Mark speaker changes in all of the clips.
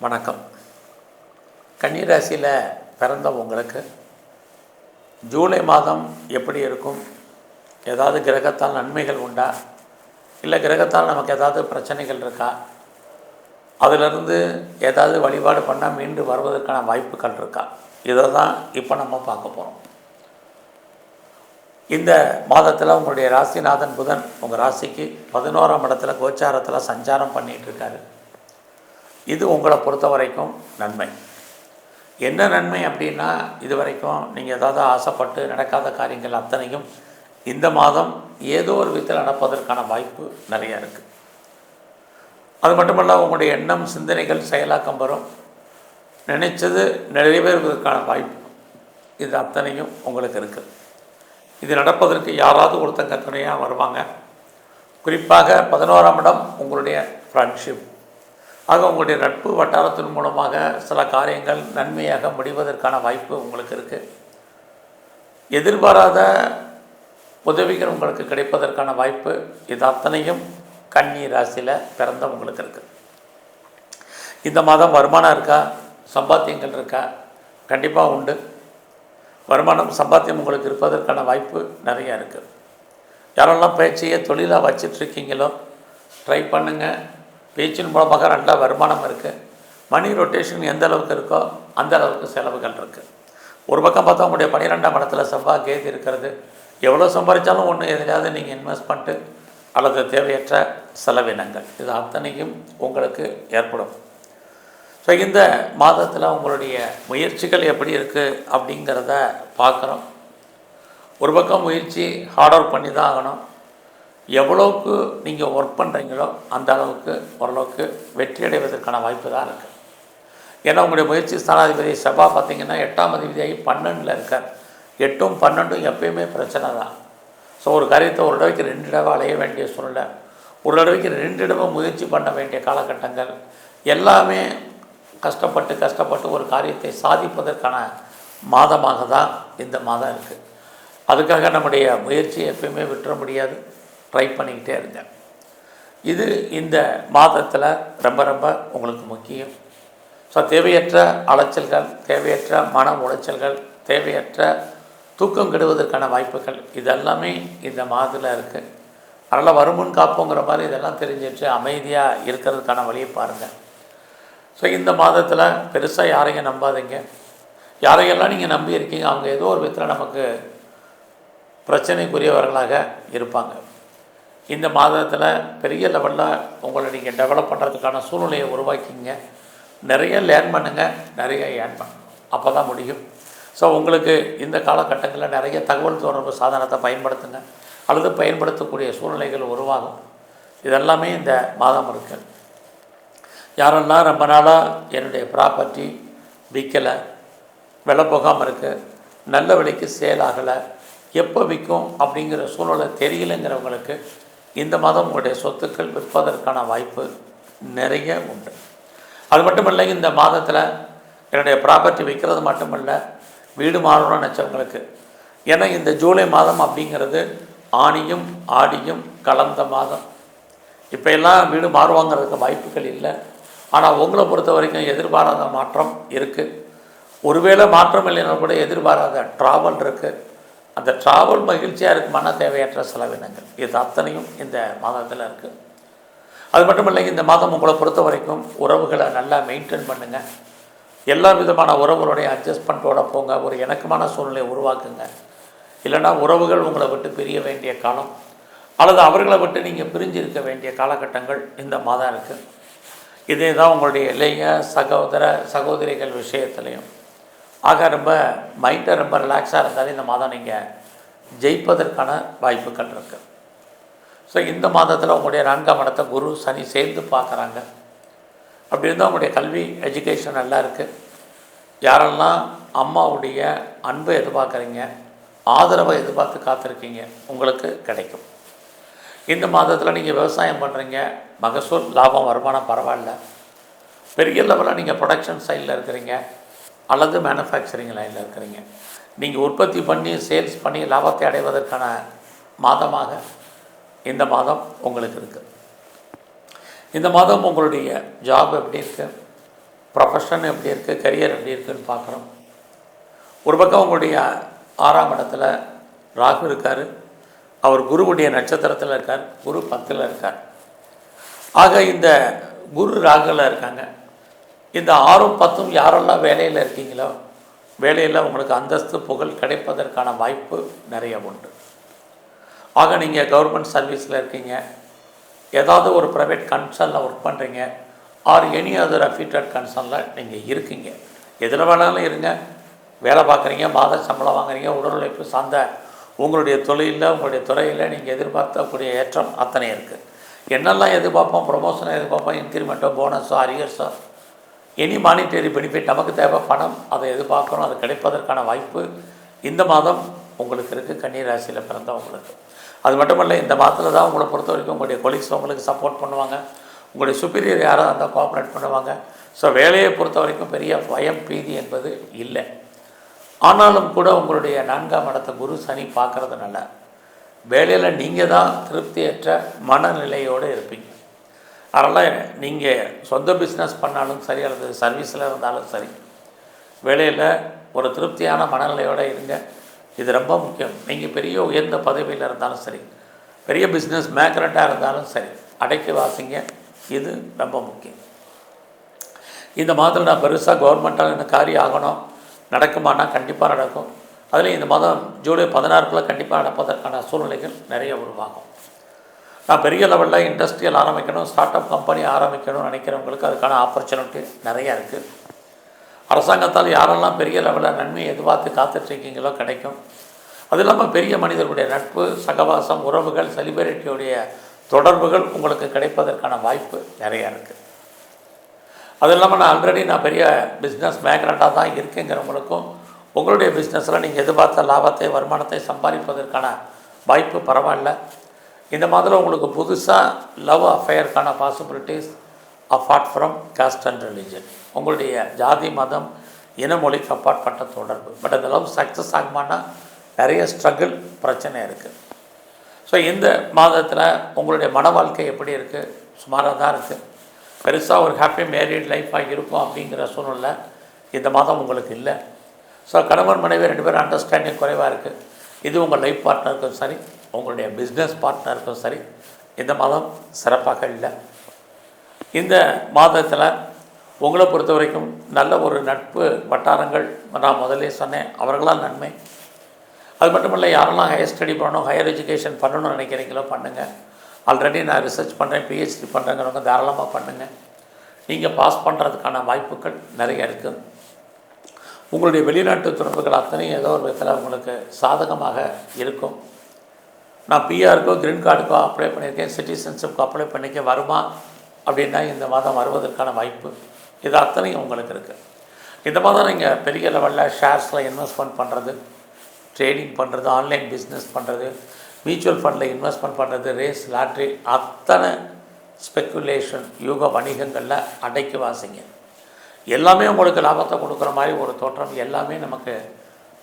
Speaker 1: வணக்கம். கன்னி ராசியில் பிறந்த உங்களுக்கு ஜூலை மாதம் எப்படி இருக்கும்? ஏதாவது கிரகத்தால் நன்மைகள் உண்டா, இல்லை கிரகத்தால் நமக்கு ஏதாவது பிரச்சனைகள் இருக்கா, அதிலிருந்து ஏதாவது வழிபாடு பண்ணால் மீண்டு வருவதற்கான வாய்ப்புகள் இருக்கா? இதை தான் இப்போ நம்ம பார்க்க போகிறோம். இந்த மாதத்தில் உங்களுடைய ராசிநாதன் புதன் உங்கள் ராசிக்கு 11ஆம் இடத்துல கோச்சாரத்தில் சஞ்சாரம் பண்ணிகிட்ருக்காரு. இது உங்களை பொறுத்த வரைக்கும் நன்மை. என்ன நன்மை அப்படின்னா, இது வரைக்கும் நீங்கள் ஏதாவது ஆசைப்பட்டு நடக்காத காரியங்கள் அத்தனையும் இந்த மாதம் ஏதோ ஒரு விதத்தில் நடப்பதற்கான வாய்ப்பு நிறையா இருக்குது. அது மட்டுமல்ல, உங்களுடைய எண்ணம் சிந்தனைகள் செயலாக்கம் வரும், நினைச்சது நிறைவேறுவதற்கான வாய்ப்பு இது அத்தனையும் உங்களுக்கு இருக்குது. இது நடப்பதற்கு யாராவது ஒருத்தங்க துணையாக வருவாங்க. குறிப்பாக 11ஆம் இடம் உங்களுடைய ஃப்ரெண்ட்ஷிப். ஆக உங்களுடைய நட்பு வட்டாரத்தின் மூலமாக சில காரியங்கள் நன்மையாக முடிவதற்கான வாய்ப்பு உங்களுக்கு இருக்குது. எதிர்பாராத உதவிகள் உங்களுக்கு கிடைப்பதற்கான வாய்ப்பு இது அத்தனையும் கன்னி ராசியில் பிறந்த உங்களுக்கு இருக்குது. இந்த மாதம் வருமானம் இருக்கா, சம்பாத்தியங்கள் இருக்கா? கண்டிப்பாக உண்டு. வருமானம் சம்பாத்தியம் உங்களுக்கு இருப்பதற்கான வாய்ப்பு நிறையா இருக்குது. யாரெல்லாம் பேச்சையே தொழிலாக வச்சிட்ருக்கீங்களோ ட்ரை பண்ணுங்கள். பேச்சின் மூலமாக நல்ல வருமானம் இருக்குது. மணி ரொட்டேஷன் எந்த அளவுக்கு இருக்கோ அந்த அளவுக்கு செலவுகள் இருக்குது. ஒரு பக்கம் பார்த்தா உங்களுடைய 12ஆம் இடத்துல செவ்வாய் கேது இருக்கிறது. எவ்வளோ சம்பாதிச்சாலும் ஒன்று எதிலாவது நீங்கள் இன்வெஸ்ட்மெண்ட்டு அல்லது தேவையற்ற செலவினங்கள் இது அத்தனையும் உங்களுக்கு ஏற்படும். ஸோ இந்த மாதத்தில் உங்களுடைய முயற்சிகள் எப்படி இருக்குது அப்படிங்கிறத பார்க்குறோம். ஒரு பக்கம் முயற்சி ஹார்ட் ஒர்க் பண்ணி தான் ஆகணும். எவ்வளோக்கு நீங்கள் ஒர்க் பண்ணுறீங்களோ அந்த அளவுக்கு ஓரளவுக்கு வெற்றி அடைவதற்கான வாய்ப்பு தான் இருக்குது. ஏன்னா உங்களுடைய முயற்சி ஸ்தானாதிபதி செவ்வாய் பார்த்திங்கன்னா 8ஆம் அதிபதியாகி 12ல் இருக்கார். 8ம் 12ம் எப்பயுமே பிரச்சனை தான். ஸோ ஒரு காரியத்தை ஒரு தடவைக்கு 2 தடவை அலைய வேண்டிய சூழ்நிலை, ஒரு தடவைக்கு 2 தடவை முயற்சி பண்ண வேண்டிய காலகட்டங்கள் எல்லாமே கஷ்டப்பட்டு ஒரு காரியத்தை சாதிப்பதற்கான மாதமாக தான் இந்த மாதம் இருக்குது. அதுக்காக நம்முடைய முயற்சியை எப்பயுமே விட்டுற முடியாது. ட்ரை பண்ணிக்கிட்டே இருங்க. இது இந்த மாதத்தில் ரொம்ப உங்களுக்கு முக்கியம். ஸோ தேவையற்ற அலைச்சல்கள், தேவையற்ற மன உளைச்சல்கள், தேவையற்ற தூக்கம் கெடுவதற்கான வாய்ப்புகள் இதெல்லாமே இந்த மாதத்தில் இருக்குது. அதனால் வருமுன் காப்போங்கிற மாதிரி இதெல்லாம் தெரிஞ்சிட்டு அமைதியாக இருக்கிறதுக்கான வழியை பாருங்கள். ஸோ இந்த மாதத்தில் பெருசாக யாரையும் நம்பாதீங்க. யாரையெல்லாம் நீங்கள் நம்பி இருக்கீங்க அவங்க ஏதோ ஒரு விதத்தில் நமக்கு பிரச்சனைக்குரியவர்களாக இருப்பாங்க. இந்த மாதத்தில் பெரிய லெவலில் உங்களை நீங்கள் டெவலப் பண்ணுறதுக்கான சூழ்நிலையை உருவாக்கிங்க. நிறைய லேர்ன் பண்ணுங்கள், நிறைய ஏர்ன் பண்ணணும், அப்போ தான் முடியும். ஸோ உங்களுக்கு இந்த காலகட்டங்களில் நிறைய தகவல் தொடர்பு சாதனத்தை பயன்படுத்துங்க அல்லது பயன்படுத்தக்கூடிய சூழ்நிலைகள் உருவாகும். இதெல்லாமே இந்த மாதம் இருக்குது. யாரெல்லாம் ரொம்ப நாளாக என்னுடைய ப்ராப்பர்ட்டி விற்கலை, விலை போகாமல் இருக்குது, நல்ல விலைக்கு சேல் ஆகலை, எப்போ விற்கும் அப்படிங்கிற சூழ்நிலை தெரியலைங்கிறவங்களுக்கு இந்த மாதம் உங்களுடைய சொத்துக்கள் விற்பதற்கான வாய்ப்பு நிறைய உண்டு. அது மட்டுமல்ல, இந்த மாதத்தில் என்னுடைய ப்ராப்பர்ட்டி விற்கிறது மட்டுமல்ல, வீடு மாறணும்னு நினச்சவங்களுக்கு, ஏன்னா இந்த ஜூலை மாதம் அப்படிங்கிறது ஆணியும் ஆடியும் கலந்த மாதம். இப்போ எல்லாம் வீடு மாறுவாங்கிறதுக்கு வாய்ப்புகள் இல்லை. ஆனால் உங்களை பொறுத்த வரைக்கும் எதிர்பாராத மாற்றம் இருக்குது. ஒருவேளை மாற்றம் இல்லைன்னா கூட எதிர்பாராத ட்ராவல் இருக்குது. அந்த ட்ராவல் மகிழ்ச்சியாக இருக்குமான தேவையற்ற செலவினங்கள் இது அத்தனையும் இந்த மாதத்தில் இருக்குது. அது மட்டும் இல்லை, இந்த மாதம் உங்களை பொறுத்த வரைக்கும் உறவுகளை நல்லா மெயின்டைன் பண்ணுங்கள். எல்லா விதமான உறவுகளுடைய அட்ஜஸ்ட்மெண்ட்டோடு போங்க. ஒரு இணக்கமான சூழ்நிலையை உருவாக்குங்க. இல்லைனா உறவுகள் உங்களை விட்டு பிரிய வேண்டிய காலம் அல்லது அவர்களை விட்டு நீங்கள் பிரிஞ்சு இருக்க வேண்டிய காலகட்டங்கள் இந்த மாதம் இருக்குது. இதே தான் உங்களுடைய இளைய சகோதரிகள் விஷயத்துலையும். ஆக ரொம்ப மைண்டை ரொம்ப ரிலாக்ஸாக இருந்தாலும் இந்த மாதம் நீங்கள் ஜெயிப்பதற்கான வாய்ப்புகள் இருக்குது. ஸோ இந்த மாதத்தில் உங்களுடைய 4ஆம் இடத்தை குரு சனி சேர்ந்து பார்க்குறாங்க. அப்படி இருந்தால் உங்களுடைய கல்வி எஜுகேஷன் நல்லா இருக்குது. யாரெல்லாம் அம்மாவுடைய அன்பை எதிர்பார்க்குறீங்க, ஆதரவை எதிர்பார்த்து காத்திருக்கீங்க, உங்களுக்கு கிடைக்கும். இந்த மாதத்தில் நீங்கள் விவசாயம் பண்ணுறீங்க, மகசூல் லாபம் வருமானம் பரவாயில்ல. பெரிய லெவலில் நீங்கள் ப்ரொடக்ஷன் சைடில் இருக்கிறீங்க அல்லது மேனுஃபேக்சரிங் லைனில் இருக்கிறீங்க, நீங்கள் உற்பத்தி பண்ணி சேல்ஸ் பண்ணி லாபத்தை அடைவதற்கான மாதமாக இந்த மாதம் உங்களுக்கு இருக்குது. இந்த மாதம் உங்களுடைய ஜாப் எப்படி இருக்குது, ப்ரொஃபஷன் எப்படி இருக்குது, கரியர் எப்படி இருக்குதுன்னு பார்க்குறோம். ஒரு பக்கம் உங்களுடைய 6ஆம் இடத்துல ராகு இருக்கார். அவர் குருவுடைய நட்சத்திரத்தில் இருக்கார். குரு 10ல் இருக்கார். ஆக இந்த குரு ராகுல இருக்காங்க. இந்த 6ம் 10ம் யாரெல்லாம் வேலையில் இருக்கீங்களோ, வேலையில் உங்களுக்கு அந்தஸ்து புகழ் கிடைப்பதற்கான வாய்ப்பு நிறைய உண்டு. ஆக நீங்கள் கவர்மெண்ட் சர்வீஸில் இருக்கீங்க, ஏதாவது ஒரு ப்ரைவேட் கன்சர்னில் ஒர்க் பண்ணுறீங்க, ஆர் எனி அதர் அஃபிலியேட்டட் கன்சர்னில் நீங்கள் இருக்கீங்க, எதில் வேணாலும் இருங்க, வேலை பார்க்குறீங்க, மாத சம்பளம் வாங்குறீங்க, உடல் உழைப்பு சார்ந்த உங்களுடைய தொழிலில் உங்களுடைய துறையில் நீங்கள் எதிர்பார்க்கக்கூடிய ஏற்றம் அத்தனை இருக்குது. என்னெல்லாம் எதிர்பார்ப்போம், ப்ரொமோஷனை எதிர்பார்ப்போம், இன்க்ரிமெண்ட்டோ போனஸோ அரியர்ஸோ எனி மானிட்டரி பெனிஃபிட் நமக்கு தேவை பணம், அதை எதிர்பார்க்குறோம். அது கிடைப்பதற்கான வாய்ப்பு இந்த மாதம் உங்களுக்கு இருக்குது. கன்னி ராசியில் பிறந்தவங்களுக்கு அது மட்டுமல்ல, இந்த மாதத்தில் தான் உங்களை பொறுத்த வரைக்கும் உங்களுடைய கொலீக்ஸ் உங்களுக்கு சப்போர்ட் பண்ணுவாங்க, உங்களுடைய சுப்பீரியர் யாராக இருந்தால் கோஆப்ரேட் பண்ணுவாங்க. ஸோ வேலையை பொறுத்த வரைக்கும் பெரிய பயம் பீதி என்பது இல்லை. ஆனாலும் கூட உங்களுடைய 4ஆம் இடத்தை குரு சனி பார்க்குறதுனால வேலையில் நீங்கள் தான் திருப்தியற்ற மனநிலையோடு இருப்பீங்க. அதனால் நீங்கள் சொந்த பிஸ்னஸ் பண்ணாலும் சரி, அல்லது சர்வீஸில் இருந்தாலும் சரி, வேலையில் ஒரு திருப்தியான மனநிலையோடு இருங்க. இது ரொம்ப முக்கியம். நீங்கள் பெரிய உயர்ந்த பதவியில் இருந்தாலும் சரி, பெரிய பிஸ்னஸ் மேக்னட்டாக இருந்தாலும் சரி, அடக்கி வாசிங்க. இது ரொம்ப முக்கியம். இந்த மாதத்தில் நான் பெருசாக கவர்மெண்ட்டால் என்ன காரியம் ஆகணும், நடக்குமானா கண்டிப்பாக நடக்கும். அதில் இந்த மாதம் ஜூலை 16க்குள்ளே கண்டிப்பாக நடப்பதற்கான சூழ்நிலைகள் நிறைய உருவாகும். நான் பெரிய லெவலில் இண்டஸ்ட்ரியல் ஆரம்பிக்கணும், ஸ்டார்ட் அப் கம்பெனி ஆரம்பிக்கணும்னு நினைக்கிறவங்களுக்கு அதுக்கான ஆப்பர்ச்சுனிட்டி நிறையா இருக்குது. அரசாங்கத்தால் யாரெல்லாம் பெரிய லெவலில் நன்மையை எதிர்பார்த்து காத்துட்ருக்கீங்களோ கிடைக்கும். அது இல்லாமல் பெரிய மனிதர்களுடைய நட்பு, சகவாசம், உறவுகள், செலிபிரிட்டியுடைய தொடர்புகள் உங்களுக்கு கிடைப்பதற்கான வாய்ப்பு நிறையா இருக்குது. அது இல்லாமல் நான் பெரிய பிஸ்னஸ் மேக்னட்டாக தான் இருக்கேங்கிறவங்களுக்கும் உங்களுடைய பிஸ்னஸில் நீங்கள் எதிர்பார்த்த லாபத்தை, வருமானத்தை சம்பாதிப்பதற்கான வாய்ப்பு பரவாயில்ல. இந்த மாதிரி உங்களுக்கு புதுசாக லவ் அஃபேருக்கான possibilities apart from caste and religion, உங்களுடைய ஜாதி மதம் இன மொழிக்கு அப்பாற்பட்ட தொடர்பு. பட் அந்த லவ் சக்ஸஸ் ஆகுமானா நிறைய ஸ்ட்ரகிள் பிரச்சனை இருக்குது. ஸோ இந்த மாதத்தில் உங்களுடைய மன வாழ்க்கை எப்படி இருக்குது, சுமாராக தான் இருக்குது. பெருசாக ஒரு ஹாப்பி மேரிட் லைஃபாக இருக்கும் அப்படிங்கிற சூழ்நிலை இந்த மாதம் உங்களுக்கு இல்லை. ஸோ கணவன் மனைவி 2 பேரும் அண்டர்ஸ்டாண்டிங் குறைவாக இருக்குது. இது உங்கள் லைஃப் பார்ட்னருக்கும் சரி, உங்களுடைய பிஸ்னஸ் பார்ட்னருக்கும் சரி, இந்த மாதம் சிறப்பாக இல்லை. இந்த மாதத்தில் உங்களை பொறுத்த வரைக்கும் நல்ல ஒரு நட்பு வட்டாரங்கள், நான் முதலே சொன்னேன், அவர்களால் நன்மை. அது மட்டும் இல்லை, யாரெல்லாம் ஹையர் ஸ்டடி பண்ணணும், ஹையர் எஜுகேஷன் பண்ணணும்னு நினைக்கிறீங்களோ பண்ணுங்கள். ஆல்ரெடி நான் ரிசர்ச் பண்ணுறேன், பிஹெச்டி பண்ணுறேங்கிறவங்க தாராளமாக பண்ணுங்கள். நீங்கள் பாஸ் பண்ணுறதுக்கான வாய்ப்புகள் நிறைய இருக்குது. உங்களுடைய வெளிநாட்டு தொடர்புகள் அத்தனையும் ஏதோ ஒரு விதத்தில் உங்களுக்கு சாதகமாக இருக்கும். நான் பிஆருக்கோ கிரீன் கார்டுக்கோ அப்ளை பண்ணியிருக்கேன், சிட்டிசன்ஷிப்க்கு அப்ளை பண்ணிக்க வருமா அப்படின்னா இந்த மாதம் வருவதற்கான வாய்ப்பு இது அத்தனையும் உங்களுக்கு இருக்குது. இந்த மாதம் நீங்கள் பெரிய லெவலில் ஷேர்ஸில் இன்வெஸ்ட்மெண்ட் பண்ணுறது, ட்ரேடிங் பண்ணுறது, ஆன்லைன் பிஸ்னஸ் பண்ணுறது, மியூச்சுவல் ஃபண்டில் இன்வெஸ்ட்மெண்ட் பண்ணுறது, ரேஸ், லாட்ரி, அத்தனை ஸ்பெக்குலேஷன் யூக வணிகங்களில் அடைக்கி வாசிங்க. எல்லாமே உங்களுக்கு லாபத்தை கொடுக்குற மாதிரி ஒரு தோற்றம், எல்லாமே நமக்கு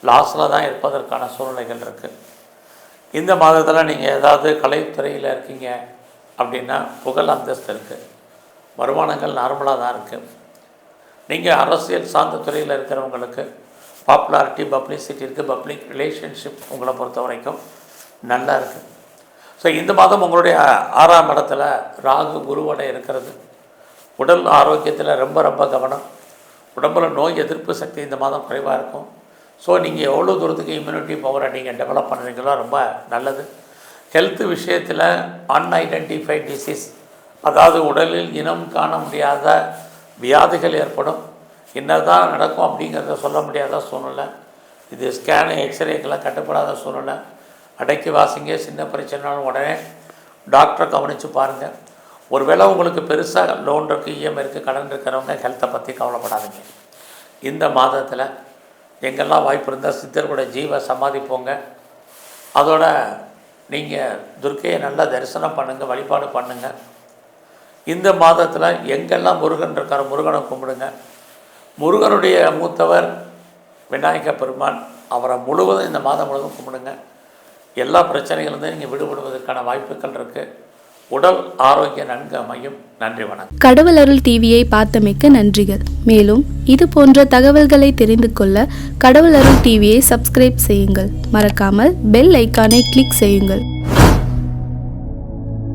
Speaker 1: லாஸில் தான் இருப்பதற்கான சூழ்நிலைகள் இருக்குது. இந்த மாதத்தில் நீங்கள் ஏதாவது கலைத்துறையில் இருக்கீங்க அப்படின்னா புகழ் அந்தஸ்து இருக்குது, வருமானங்கள் நார்மலாக தான் இருக்குது. நீங்கள் அரசியல் சார்ந்த துறையில் இருக்கிறவங்களுக்கு பாப்புலாரிட்டி, பப்ளிசிட்டி இருக்குது, பப்ளிக் ரிலேஷன்ஷிப் உங்களை பொறுத்த வரைக்கும் நல்லா இருக்குது. ஸோ இந்த மாதம் உங்களுடைய 6ஆம் இடத்துல ராகு குருவோட இருக்கிறது. உடல் ஆரோக்கியத்தில் ரொம்ப ரொம்ப கவனம். உடம்பில் நோய் எதிர்ப்பு சக்தி இந்த மாதம் குறைவாக இருக்கும். ஸோ நீங்கள் எவ்வளோ தூரத்துக்கு இம்யூனிட்டி பவரை நீங்கள் டெவலப் பண்ணுறீங்களோ ரொம்ப நல்லது. ஹெல்த் விஷயத்தில் அன்ஐடென்டிஃபைட் டிசீஸ், அதாவது உடலில் இனம் காண முடியாத வியாதிகள் ஏற்படும். என்னதான் நடக்கும் அப்படிங்கிறத சொல்ல முடியாத சூழ்நிலை. இது ஸ்கேனு, எக்ஸ்ரேக்கெல்லாம் கட்டுப்படாத சூழ்நிலை. அடக்கி வாசிங்க. சின்ன பிரச்சனைனாலும் உடனே டாக்டரை கவனித்து பாருங்கள். ஒருவேளை உங்களுக்கு பெருசாக லோன் இருக்குது, இஎம்ஐ இருக்குது, கடன் இருக்கிறவங்க ஹெல்த்தை பற்றி கவலைப்படாதீங்க. இந்த மாதத்தில் எங்கெல்லாம் வாய்ப்பு இருந்தால் சித்தர்களோட ஜீவ சமாதி போங்க. அதோட நீங்கள் துர்க்கையை நல்லா தரிசனம் பண்ணுங்கள், வழிபாடு பண்ணுங்கள். இந்த மாதத்தில் எங்கெல்லாம் முருகன் இருக்கார், முருகனை கும்பிடுங்க. முருகனுடைய மூத்தவர் விநாயக பெருமான், அவரை முழுவதும் இந்த மாதம் முழுவதும் கும்பிடுங்க. எல்லா பிரச்சனைகளிலிருந்தும் நீங்கள் விடுபடுவதற்கான வாய்ப்புகள் இருக்குது. உடல் ஆரோக்கியம் நன்கு அமையும். நன்றி, வணக்கம்.
Speaker 2: கடவுள் அருள் டிவியை பார்த்தமைக்கு நன்றிகள். மேலும் இது போன்ற தகவல்களை தெரிந்து கொள்ள கடவுள் அருள் டிவியை சப்ஸ்கிரைப் செய்யுங்கள். மறக்காமல் பெல் ஐக்கானை கிளிக் செய்யுங்கள்.